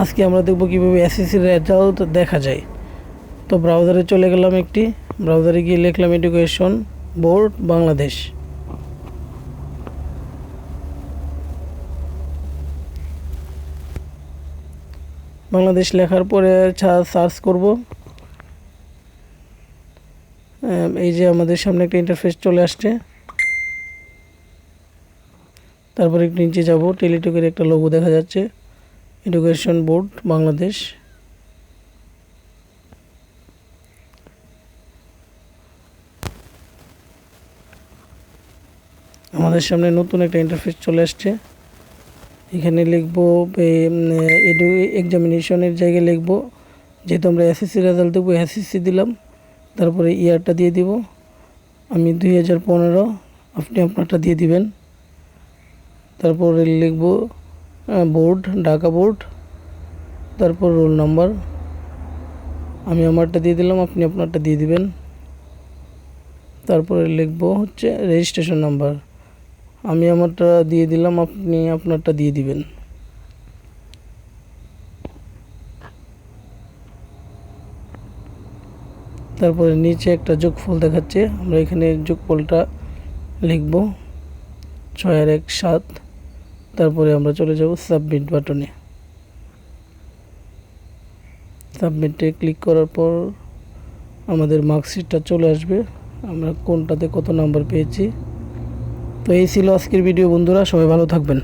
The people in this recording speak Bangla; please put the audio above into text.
আজকে আমরা দেখব কিভাবে এসএসসির রেজাল্ট দেখা যায়। তো ব্রাউজারে চলে গেলাম, ব্রাউজারে গিয়ে লিখলাম এডুকেশন বোর্ড বাংলাদেশ। বাংলাদেশ লেখার পরে সার্চ করব। এই যে আমাদের সামনে একটা ইন্টারফেস চলে আসছে। তারপরে একটু নিচে যাব, টেলিটকের একটা লোগো দেখা যাচ্ছে, এডুকেশন বোর্ড বাংলাদেশ। আমাদের সামনে নতুন একটা ইন্টারফেস চলে আসছে। এখানে লিখব এক্সামিনেশনের জায়গায় লিখব, যেহেতু আমরা এসএসসি রেজাল্ট দেবো এসএসসি দিলাম। তারপরে ইয়ারটা দিয়ে দিব, আমি 2015, আপনি আপনারটা দিয়ে দিবেন। তারপরে লিখব বোর্ড, ঢাকা বোর্ড, তারপর রোল নাম্বার, আমি আমারটা দিয়ে দিলাম, আপনি আপনারটা দিয়ে দিবেন। তারপরে লিখব হচ্ছে রেজিস্ট্রেশন নাম্বার, আমি আমারটা দিয়ে দিলাম, আপনি আপনারটা দিয়ে দিবেন। তারপরে নিচে একটা যোগফল দেখাচ্ছে, আমরা এখানে যোগফলটা লিখব 6 আর 1 7। তারপরে আমরা চলে যাব সাবমিট বাটনে। সাবমিটে ক্লিক করার পর আমাদের মার্কশিটটা চলে আসবে, আমরা কোনটাতে কত নাম্বার পেয়েছি। তো এই ছিল আজকের ভিডিও বন্ধুরা, সবাই ভালো থাকবেন।